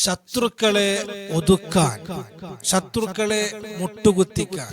ശത്രുക്കളെ ഒതുക്കാൻ, ശത്രുക്കളെ മുട്ടുകുത്തിക്കാൻ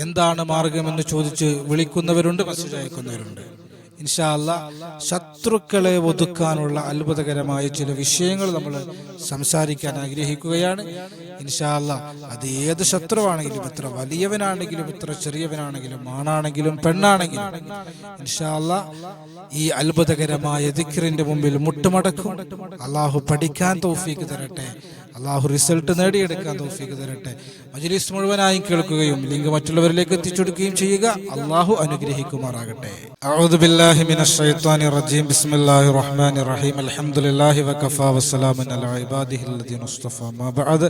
എന്താണ് മാർഗമെന്ന് ചോദിച്ച് വിളിക്കുന്നവരുണ്ട്, മെസ്സേജ് അയക്കുന്നവരുണ്ട്. ഇൻഷാ അല്ലാഹ് ശത്രുക്കളെ ഒതുക്കാനുള്ള അത്ഭുതകരമായ ചില വിഷയങ്ങൾ നമ്മൾ സംസാരിക്കാൻ ആഗ്രഹിക്കുകയാണ്. ഇൻഷാ അല്ലാഹ് അത് ഏത് ശത്രുവാണെങ്കിലും, എത്ര വലിയവനാണെങ്കിലും എത്ര ചെറിയവനാണെങ്കിലും, ആണാണെങ്കിലും പെണ്ണാണെങ്കിലും, ഇൻഷാ അല്ലാഹ് ഈ അത്ഭുതകരമായ ദിക്റിന്റെ മുമ്പിൽ മുട്ടുമടക്കും. അള്ളാഹു പഠിക്കാൻ തൗഫീക്ക് തരട്ടെ, അള്ളാഹു റിസൾട്ട് നേടിയെടുക്കാൻ തൗഫീക്ക് തരട്ടെ. മജ്‌ലിസ് മുഴുവനായും കേൾക്കുകയും ലിങ്ക് മറ്റുള്ളവരിലേക്ക് എത്തിച്ചെടുക്കുകയും ചെയ്യുക. അള്ളാഹു അനുഗ്രഹിക്കുമാറാകട്ടെ. അഊദു ബില്ലാഹി മിനശ് ശൈത്വാനിർ റജീം. ബിസ്മില്ലാഹിർ റഹ്മാനിർ റഹീം. അൽഹംദുലില്ലാഹി വകഫാ വസ്സലാമുൻ അലാ ഇബാദിഹിൽ ലദീന മുസ്തഫാ. മാ ബഅദ്.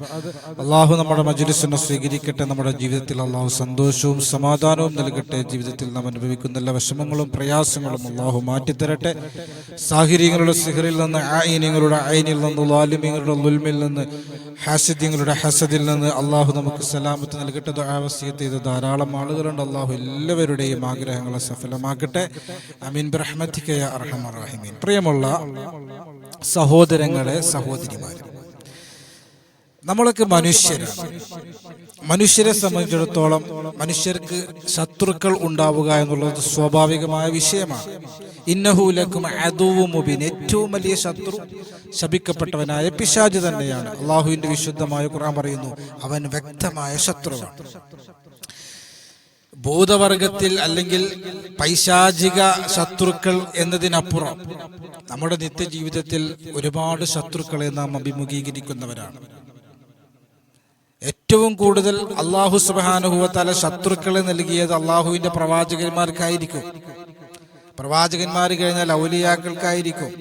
അള്ളാഹു നമ്മുടെ മജ്‌ലിസിനെ സ്വീകരിക്കട്ടെ. നമ്മുടെ ജീവിതത്തിൽ അള്ളാഹു സന്തോഷവും സമാധാനവും നൽകട്ടെ. ജീവിതത്തിൽ നാം അനുഭവിക്കുന്ന എല്ലാ വിഷമങ്ങളും പ്രയാസങ്ങളും അള്ളാഹു മാറ്റിത്തരട്ടെ. സാഹിര്യങ്ങളുടെ സിഹറിൽ നിന്ന്, ആയിനിങ്ങളുടെ ഐനിൽ നിന്ന്, ളാലിമീങ്ങളുടെ ളുൽമിൽ നിന്ന്, ഹാസിദ്യങ്ങളുടെ ഹസദിൽ നിന്ന് അള്ളാഹു നമുക്ക് സലാമത്ത് നൽകട്ടെ. ദുആ വസിയത്ത് ചെയ്ത ധാരാളം ആളുകളുണ്ട്. അള്ളാഹു എല്ലാവരുടെയും ആഗ്രഹങ്ങളെ സഫലമാക്കട്ടെ. ആമീൻ ബിറഹ്മതിക യാ അർഹമർ റഹീമീൻ. പ്രിയമുള്ള സഹോദരങ്ങളെ, സഹോദരിമാരെ, നമ്മളൊക്കെ മനുഷ്യരാണ്. മനുഷ്യരെ സംബന്ധിച്ചിടത്തോളം മനുഷ്യർക്ക് ശത്രുക്കൾ ഉണ്ടാവുക എന്നുള്ളത് സ്വാഭാവികമായ വിഷയമാണ്. ഇന്നഹു ലക്കും അദുവ്വുൻ മുബീൻ. ഏറ്റവും വലിയ ശത്രു ശപിക്കപ്പെട്ടവനായ പിശാച് തന്നെയാണ്. അള്ളാഹുവിന്റെ വിശുദ്ധമായ ഖുർആൻ പറയുന്നു, അവൻ വ്യക്തമായ ശത്രുവാണ്. ഭൂതവർഗത്തിൽ അല്ലെങ്കിൽ പൈശാചിക ശത്രുക്കൾ എന്നതിനപ്പുറം നമ്മുടെ നിത്യജീവിതത്തിൽ ഒരുപാട് ശത്രുക്കളെ നാം അഭിമുഖീകരിക്കുന്നവരാണ്. ഏറ്റവും കൂടുതൽ അള്ളാഹു സുബ്ഹാനഹു വ തആല ശത്രുക്കളെ നൽകിയത് അള്ളാഹുവിന്റെ പ്രവാചകന്മാർക്കായിരിക്കും. പ്രവാചകന്മാർ കഴിഞ്ഞാൽ ഔലിയാക്കൾക്കായിരിക്കും,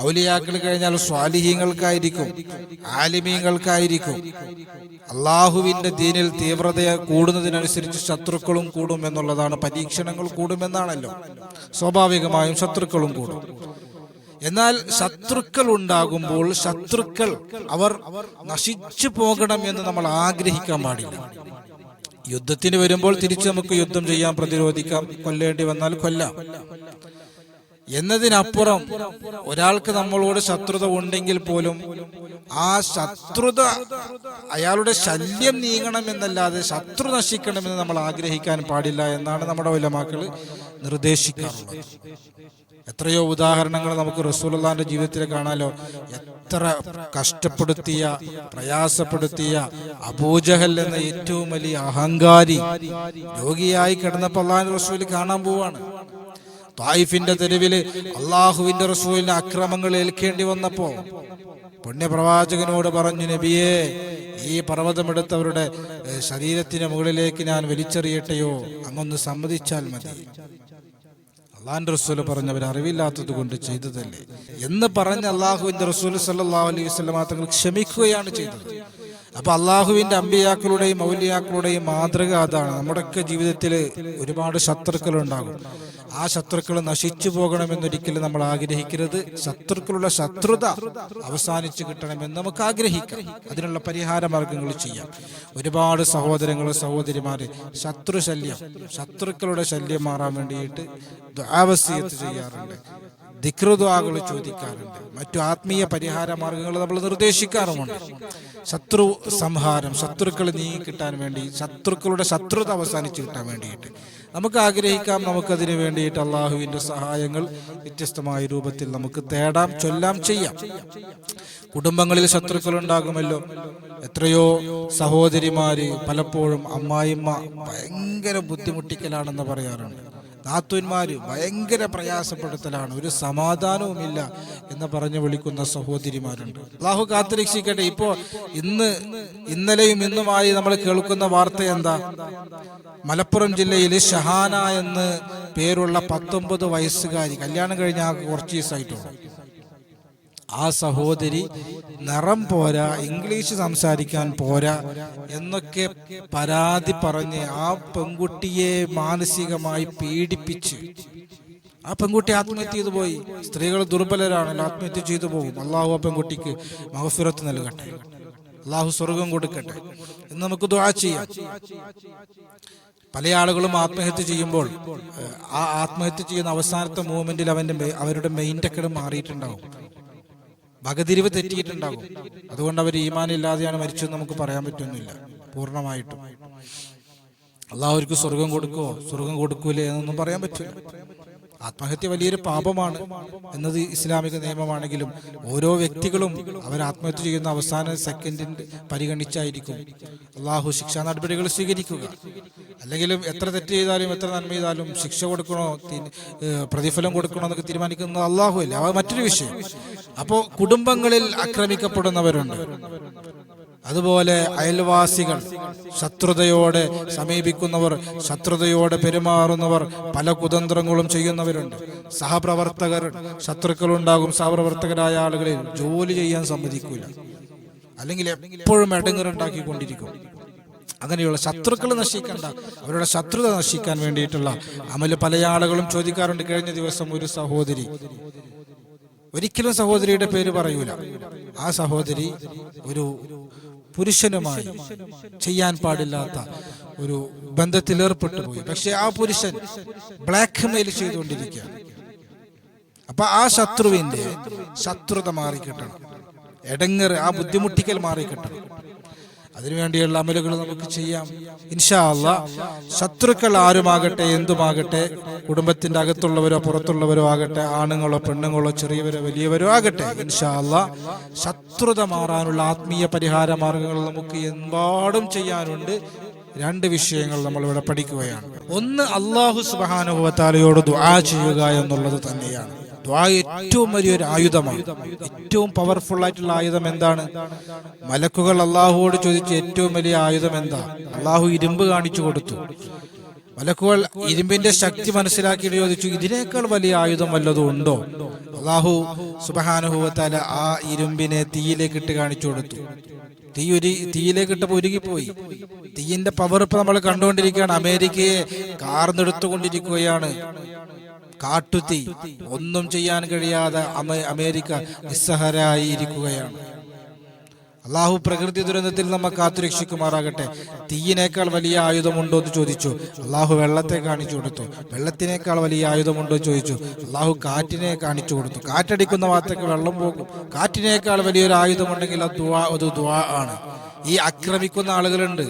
ഔലിയാക്കൾ കഴിഞ്ഞാൽ സ്വാലിഹീങ്ങൾക്കായിരിക്കും, ആലിമീങ്ങൾക്കായിരിക്കും. അള്ളാഹുവിന്റെ ദീനിൽ തീവ്രത കൂടുന്നതിനനുസരിച്ച് ശത്രുക്കളും കൂടും എന്നുള്ളതാണ്. പരീക്ഷണങ്ങൾ കൂടുമെന്നാണല്ലോ, സ്വാഭാവികമായും ശത്രുക്കളും കൂടും. എന്നാൽ ശത്രുക്കൾ ഉണ്ടാകുമ്പോൾ ശത്രുക്കൾ അവർ നശിച്ചു പോകണം എന്ന് നമ്മൾ ആഗ്രഹിക്കാൻ പാടില്ല. യുദ്ധത്തിന് വരുമ്പോൾ തിരിച്ചു നമുക്ക് യുദ്ധം ചെയ്യാം, പ്രതിരോധിക്കാം, കൊല്ലേണ്ടി വന്നാൽ കൊല്ലാം. എന്നതിനപ്പുറം ഒരാൾക്ക് നമ്മളോട് ശത്രുത ഉണ്ടെങ്കിൽ പോലും ആ ശത്രുത, അയാളുടെ ശല്യം നീങ്ങണമെന്നല്ലാതെ ശത്രു നശിക്കണമെന്ന് നമ്മൾ ആഗ്രഹിക്കാൻ പാടില്ല എന്നാണ് നമ്മുടെ ഉലമാക്കൾ നിർദ്ദേശിക്കാറുള്ളത്. എത്രയോ ഉദാഹരണങ്ങൾ നമുക്ക് റസൂലുള്ളാഹിന്റെ ജീവിതത്തിൽ കാണാലോ. എത്ര കഷ്ടപ്പെടുത്തിയ, പ്രയാസപ്പെടുത്തിയ അബൂജഹൽ എന്ന ഏറ്റവും വലിയ അഹങ്കാരി രോഗിയായി കിടന്നപ്പോൾ അല്ലാഹുവിന്റെ റസൂൽ കാണാൻ പോവാണ്. ത്വായിഫിന്റെ തെരുവില് അള്ളാഹുവിന്റെ റസൂലിന് അക്രമങ്ങൾ ഏൽക്കേണ്ടി വന്നപ്പോ പുണ്യപ്രവാചകനോട് പറഞ്ഞു, നബിയേ, ഈ പർവ്വതമെടുത്തവരുടെ ശരീരത്തിന് മുകളിലേക്ക് ഞാൻ വലിച്ചെറിയട്ടെയോ? അങ്ങൊന്ന് സമ്മതിച്ചാൽ മതി. അള്ളാഹുവിന്റെ റസൂൽ പറഞ്ഞവർ അറിവില്ലാത്തത് കൊണ്ട് ചെയ്തതല്ലേ എന്ന് പറഞ്ഞ് അള്ളാഹുവിന്റെ റസൂൽ സല്ലല്ലാഹു അലൈഹി വസല്ലം തങ്ങൾ ക്ഷമിക്കുകയാണ് ചെയ്തത്. അപ്പൊ അള്ളാഹുവിന്റെ അമ്പിയാക്കളുടെയും ഔലിയാക്കളുടെയും മാതൃക അതാണ്. നമ്മുടെയൊക്കെ ജീവിതത്തിൽ ഒരുപാട് ശത്രുക്കൾ ഉണ്ടാകും. ആ ശത്രുക്കൾ നശിച്ചു പോകണമെന്നൊരിക്കലും നമ്മൾ ആഗ്രഹിക്കരുത്. ശത്രുക്കളുടെ ശത്രുത അവസാനിച്ചു കിട്ടണമെന്ന് നമുക്ക് ആഗ്രഹിക്കാം. അതിനുള്ള പരിഹാര മാർഗങ്ങൾ ചെയ്യാം. ഒരുപാട് സഹോദരങ്ങൾ, സഹോദരിമാര് ശത്രുശല്യം, ശത്രുക്കളുടെ ശല്യം മാറാൻ വേണ്ടിയിട്ട് ദുആ വസിയത്ത് ചെയ്യാറുണ്ട്, ദിക്ർ ദുആകൾ ചോദിക്കാറുണ്ട്, മറ്റു ആത്മീയ പരിഹാര മാർഗങ്ങൾ നമ്മൾ നിർദ്ദേശിക്കാറുമുണ്ട്. ശത്രു സംഹാരം, ശത്രുക്കൾ നീങ്ങി കിട്ടാൻ വേണ്ടി, ശത്രുക്കളുടെ ശത്രുത അവസാനിച്ചു കിട്ടാൻ വേണ്ടിയിട്ട് നമുക്ക് ആഗ്രഹിക്കാം. നമുക്കതിന് വേണ്ടിയിട്ട് അള്ളാഹുവിന്റെ സഹായങ്ങൾ വ്യത്യസ്തമായ രൂപത്തിൽ നമുക്ക് തേടാം, ചൊല്ലാം, ചെയ്യാം. കുടുംബങ്ങളിൽ ശത്രുക്കൾ ഉണ്ടാകുമല്ലോ. എത്രയോ സഹോദരിമാര് പലപ്പോഴും അമ്മായിമ്മ ഭയങ്കര ബുദ്ധിമുട്ടിക്കലാണെന്ന് പറയാറുണ്ട്. നാത്തൂന്മാര് ഭയങ്കര പ്രയാസപ്പെടുത്തലാണ്, ഒരു സമാധാനവുമില്ല എന്ന് പറഞ്ഞു വിളിക്കുന്ന സഹോദരിമാരുണ്ട്. അള്ളാഹു കാത്തുരക്ഷിക്കട്ടെ. ഇപ്പോ ഇന്നലെയും ഇന്നുമായി നമ്മൾ കേൾക്കുന്ന വാർത്ത എന്താ? മലപ്പുറം ജില്ലയിൽ ഷഹാന എന്ന് പേരുള്ള 19 വയസ്സുകാരി, കല്യാണം കഴിഞ്ഞ കുറച്ച് ദിവസമായിട്ടുള്ളൂ. ആ സഹോദരി നിറം പോരാ, ഇംഗ്ലീഷ് സംസാരിക്കാൻ പോരാ എന്നൊക്കെ പരാതി പറഞ്ഞ് ആ പെൺകുട്ടിയെ മാനസികമായി പീഡിപ്പിച്ച് ആ പെൺകുട്ടി ആത്മഹത്യ ചെയ്തു പോയി. സ്ത്രീകൾ ദുർബലരാണല്ലോ, ആത്മഹത്യ ചെയ്തു പോകും. അള്ളാഹു ആ പെൺകുട്ടിക്ക് മഗ്ഫിറത്ത് നൽകട്ടെ, അള്ളാഹു സ്വർഗം കൊടുക്കട്ടെ എന്ന് നമുക്ക് ദുആ ചെയ്യാം. പല ആളുകളും ആത്മഹത്യ ചെയ്യുമ്പോൾ ആ ആത്മഹത്യ ചെയ്യുന്ന അവസാനത്തെ മൂമെന്റിൽ അവരുടെ മെയിൻ്റെ ഒക്കെ മാറിയിട്ടുണ്ടാവും. വകതിരിവ് തെറ്റിയിട്ടുണ്ടാകും. അതുകൊണ്ട് അവർ ഈമാനില്ലാതെയാണ് മരിച്ചതെന്ന് നമുക്ക് പറയാൻ പറ്റുന്നില്ല പൂർണ്ണമായിട്ടും. അള്ളാഹു അവർക്ക് സ്വർഗം കൊടുക്കുമോ സ്വർഗം കൊടുക്കൂലേ എന്നൊന്നും പറയാൻ പറ്റില്ല. ആത്മഹത്യ വലിയൊരു പാപമാണ് എന്നത് ഇസ്ലാമിക നിയമമാണെങ്കിലും ഓരോ വ്യക്തികളും അവർ ആത്മഹത്യ ചെയ്യുന്ന അവസാന സെക്കൻഡിൽ പരിഗണിച്ചായിരിക്കും അള്ളാഹു ശിക്ഷാ നടപടികൾ സ്വീകരിക്കുക. അല്ലെങ്കിലും എത്ര തെറ്റ് ചെയ്താലും എത്ര നന്മ ചെയ്താലും ശിക്ഷ കൊടുക്കണോ പ്രതിഫലം കൊടുക്കണോ എന്നൊക്കെ തീരുമാനിക്കുന്നത് അള്ളാഹു അല്ലേ. അത് മറ്റൊരു വിഷയം. അപ്പോൾ കുടുംബങ്ങളിൽ ആക്രമിക്കപ്പെടുന്നവരുണ്ട്, അതുപോലെ അയൽവാസികൾ, ശത്രുതയോടെ സമീപിക്കുന്നവർ, ശത്രുതയോടെ പെരുമാറുന്നവർ, പല കുതന്ത്രങ്ങളും ചെയ്യുന്നവരുണ്ട്. സഹപ്രവർത്തകർ, ശത്രുക്കളുണ്ടാകും. സഹപ്രവർത്തകരായ ആളുകളിൽ ജോലി ചെയ്യാൻ സമ്മതിക്കൂല, അല്ലെങ്കിൽ എപ്പോഴും ഇടങ്ങറുണ്ടാക്കിക്കൊണ്ടിരിക്കും. അങ്ങനെയുള്ള ശത്രുക്കൾ നശിക്കണ്ട, അവരുടെ ശത്രുത നശിക്കാൻ വേണ്ടിയിട്ടുള്ള അമല് പല ആളുകളും ചോദിക്കാറുണ്ട്. കഴിഞ്ഞ ദിവസം ഒരു സഹോദരി, ഒരിക്കലും സഹോദരിയുടെ പേര് പറയൂല, ആ സഹോദരി ഒരു പുരുഷനുമായി ചെയ്യാൻ പാടില്ലാത്ത ഒരു ബന്ധത്തിൽ ഏർപ്പെട്ടു പോയി. പക്ഷെ ആ പുരുഷൻ ബ്ലാക്ക് മെയിൽ ചെയ്തുകൊണ്ടിരിക്കുക. അപ്പൊ ആ ശത്രുവിന്റെ ശത്രുത മാറിക്കിട്ടണം, എടങ്ങറ്, ആ ബുദ്ധിമുട്ടിക്കൽ മാറിക്കിട്ടണം. അതിനുവേണ്ടിയുള്ള അമലുകൾ നമുക്ക് ചെയ്യാം ഇൻഷാ അല്ലാഹ്. ശത്രുക്കൾ ആരുമാകട്ടെ എന്തുമാകട്ടെ, കുടുംബത്തിന്റെ അകത്തുള്ളവരോ പുറത്തുള്ളവരോ ആകട്ടെ, ആണുങ്ങളോ പെണ്ണുങ്ങളോ ചെറിയവരോ വലിയവരോ ആകട്ടെ, ഇൻഷാ അല്ലാഹ് ശത്രുത മാറാനുള്ള ആത്മീയ പരിഹാര മാർഗങ്ങൾ നമുക്ക് എമ്പാടും ചെയ്യാനുണ്ട്. രണ്ട് വിഷയങ്ങൾ നമ്മളിവിടെ പഠിക്കുകയാണ്. ഒന്ന്, അല്ലാഹു സുബ്ഹാനഹു വ തആലയോട് ദുആ ചെയ്യുക എന്നുള്ളത് തന്നെയാണ്. ദുആ ഏറ്റവും വലിയൊരു ആയുധമാണ്. ഏറ്റവും പവർഫുൾ ആയിട്ടുള്ള ആയുധം എന്താണ്? മലക്കുകൾ അള്ളാഹുവോട് ചോദിച്ചു ഏറ്റവും വലിയ ആയുധം എന്താ? അള്ളാഹു ഇരുമ്പ് കാണിച്ചു കൊടുത്തു. മലക്കുകൾ ഇരുമ്പിന്റെ ശക്തി മനസ്സിലാക്കിയിട്ട് ചോദിച്ചു, ഇതിനേക്കാൾ വലിയ ആയുധം വല്ലതും ഉണ്ടോ? അള്ളാഹു സുബ്ഹാനഹു വ തആല ആ ഇരുമ്പിനെ തീയിലേക്ക് ഇട്ട് കാണിച്ചു കൊടുത്തു. തീയിലേക്ക് ഇട്ടപ്പോൾ ഉരുകിപ്പോയി. തീയിന്റെ പവർ ഇപ്പൊ നമ്മൾ കണ്ടുകൊണ്ടിരിക്കുകയാണ്. അമേരിക്കയെ കാർന്നെടുത്തുകൊണ്ടിരിക്കുകയാണ് കാട്ടുതീ. ഒന്നും ചെയ്യാൻ കഴിയാതെ അമേരിക്ക നിസ്സഹായരായി ഇരിക്കുകയാണ്. അള്ളാഹു പ്രകൃതി ദുരന്തത്തിൽ നമ്മെ കാത്തുരക്ഷിക്കുമാറാകട്ടെ. തീയിനേക്കാൾ വലിയ ആയുധമുണ്ടോ എന്ന് ചോദിച്ചു. അള്ളാഹു വെള്ളത്തെ കാണിച്ചു കൊടുത്തു. വെള്ളത്തിനേക്കാൾ വലിയ ആയുധമുണ്ടോ എന്ന് ചോദിച്ചു. അള്ളാഹു കാറ്റിനെ കാണിച്ചു കൊടുത്തു. കാറ്റടിക്കുന്ന ഭാഗത്തേക്ക് വെള്ളം പോകും. കാറ്റിനേക്കാൾ വലിയൊരു ആയുധമുണ്ടെങ്കിൽ അത് ദുആ ആണ്. ഈ ആക്രമിക്കുന്ന ആളുകളുണ്ട്,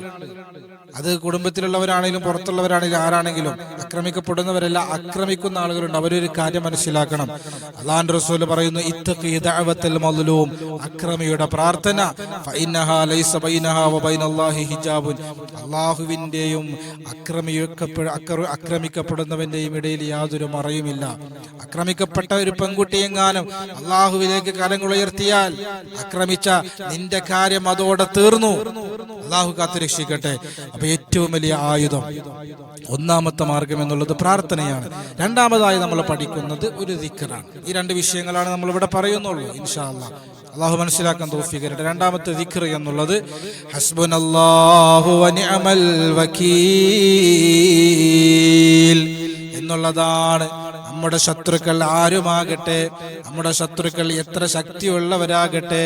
അത് കുടുംബത്തിലുള്ളവരാണെങ്കിലും പുറത്തുള്ളവരാണെങ്കിലും ആരാണെങ്കിലും, ആക്രമിക്കപ്പെടുന്നവരല്ല, ആക്രമിക്കുന്ന ആളുകളുണ്ട്. അവരൊരു കാര്യം മനസ്സിലാക്കണം. അല്ലാഹുവിന്റെ റസൂൽ പറയുന്നു, ഇത്തഖി ദഅവത്തൽ മദ്ലൂം, അക്രമിയുടെ പ്രാർത്ഥന, ഫഇന്നഹാ ലൈസ ബൈനഹാ വബൈനല്ലാഹി ഹിജാബുൻ, അല്ലാഹുവിന്റെയും ആക്രമിക്കപ്പെടുന്നവന്റെയും ഇടയിൽ യാതൊരു മറയുമില്ല. ആക്രമിക്കപ്പെട്ട ഒരു പെൺകുട്ടിയെങ്ങാനും അല്ലാഹുവിലേക്ക് കരങ്ങൾ ഉയർത്തിയാൽ ആക്രമിച്ച നിന്റെ കാര്യം അതോടെ തീർന്നു. അല്ലാഹു കാത്തുരക്ഷിക്കട്ടെ. അപ്പൊ ഏറ്റവും വലിയ ആയുധം, ഒന്നാമത്തെ മാർഗം എന്നുള്ളത് പ്രാർത്ഥനയാണ്. രണ്ടാമതായി നമ്മൾ പഠിക്കുന്നത് ഒരു ദിക്റാണ്. ഈ രണ്ട് വിഷയങ്ങളാണ് നമ്മൾ ഇവിടെ പറയുന്നുള്ളൂ. ഇൻഷാ അല്ലാഹ് അല്ലാഹു മനസ്സിലാക്കാൻ തൗഫീഖ് തരട്ടെ. രണ്ടാമത്തെ ദിക്ർ എന്നുള്ളത് ഹസ്ബുനല്ലാഹു വ നിഅമൽ വകീൽ എന്നുള്ളതാണ്. നമ്മുടെ ശത്രുക്കൾ ആരുമാകട്ടെ, നമ്മുടെ ശത്രുക്കൾ എത്ര ശക്തിയുള്ളവരാകട്ടെ,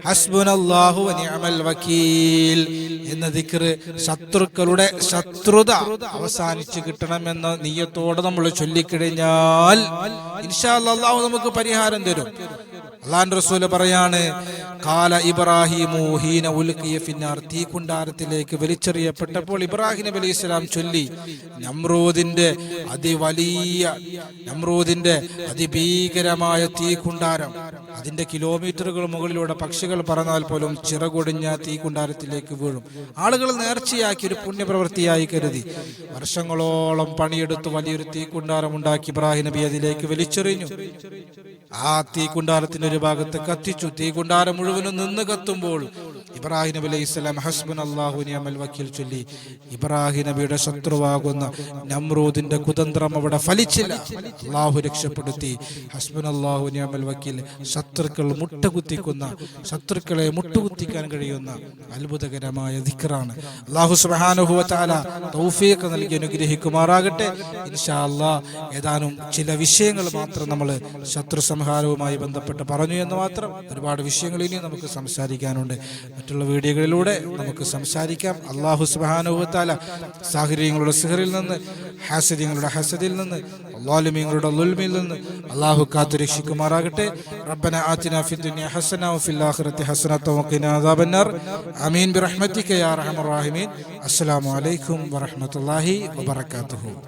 ഹസ്ബുനല്ലാഹു വ നിഅമൽ വകീൽ എന്ന ദിക്ർ ശത്രുക്കളുടെ ശത്രുത അവസാനിച്ച് കിട്ടണമെന്ന നിയ്യത്തോടെ നമ്മൾ ചൊല്ലിക്കഴിഞ്ഞാൽ ഇൻഷാ അല്ലാഹ് അല്ലാഹു നമുക്ക് പരിഹാരം തരും. അല്ലാഹുവിന്റെ റസൂൽ പറയാണ്, ഖാല ഇബ്രാഹിമു ഹീന ഉൽഖിയ ഫിന്നാർ, തീക്കുണ്ടാരത്തിലേക്ക് വലിച്ചെറിയപ്പെട്ടപ്പോൾ ഇബ്രാഹിം നബി അലൈഹി സ്വലാം ചൊല്ലി, നമ്രൂദിന്റെ അതിഭീകരമായ തീക്കുണ്ടാരം, അതിന്റെ കിലോമീറ്ററുകൾ മുകളിലൂടെ പക്ഷികൾ പറന്നാൽ പോലും ചിറകൊടിഞ്ഞ തീക്കുണ്ടാരത്തിലേക്ക് വീഴും. ആളുകൾ നേർച്ചയാക്കി ഒരു പുണ്യപ്രവൃത്തിയായി കരുതി വർഷങ്ങളോളം പണിയെടുത്ത് വലിയൊരു തീക്കുണ്ടാരം ഉണ്ടാക്കി ഇബ്രാഹിം നബി അതിലേക്ക് വലിച്ചെറിഞ്ഞു. ആ തീക്കുണ്ടാരത്തിന്റെ ഒരു ഭാഗത്ത് കത്തിച്ചു. തീക്കുണ്ടാരം മുഴുവനും നിന്ന് കത്തുമ്പോൾ ഇബ്രാഹിം നബി അലൈഹി സ്വലാം ഹസ്ബുനല്ലാഹു വ നിഅമൽ വകീൽ ചൊല്ലി. ഇബ്രാഹിം നബിയുടെ ശത്രുവാകുന്ന നമ്രൂദിന്റെ കുതന്ത്രം അവിടെ ഫലിച്ചില്ല. അല്ലാഹു രക്ഷപ്പെടുത്തി. ഹസ്ബുനല്ലാഹു വ നിഅമൽ വകീൽ. ശത്രുക്കളെ മുട്ടുകുത്തിക്കാൻ കഴിയുന്ന അത്ഭുതകരമായ ദിക്റാണ്. അല്ലാഹു സുബ്ഹാനഹു വ തആല തൗഫീഖ് നൽകി അനുഗ്രഹിക്കുമാറാകട്ടെ. ഇൻഷാ അല്ലാഹ് ഏതാനും ചില വിഷയങ്ങൾ മാത്രം നമ്മൾ ശത്രു സംഹാരവുമായി ബന്ധപ്പെട്ട് പറഞ്ഞു എന്ന് മാത്രം. ഒരുപാട് വിഷയങ്ങൾ ഇനി നമുക്ക് സംസാരിക്കാനുണ്ട്. മറ്റുള്ള വീഡിയോകളിലൂടെ നമുക്ക് സംസാരിക്കാം. അല്ലാഹു സുബ്ഹാനഹു വ തആല സാഹിര്യങ്ങളുടെ സിഹറിൽ നിന്ന്, ഹാസിദീങ്ങളുടെ ഹസദിൽ നിന്ന്, ളാലിമീങ്ങളുടെ ളുൽമിൽ നിന്ന് അല്ലാഹു കാത്തു രക്ഷിക്കുമാറാകട്ടെ. റബ്ബന ആതിനാ ഫിദ് ദുനിയ ഹസന വഫിൽ ആഖിറതി ഹസനത വഖിനാ അദാബന്നാർ. ആമീൻ ബിറഹ്മതിക യാ അർഹമർ റഹീമീൻ. അസ്സലാമു അലൈക്കും വറഹ്മത്തുള്ളാഹി വബറകാതുഹു.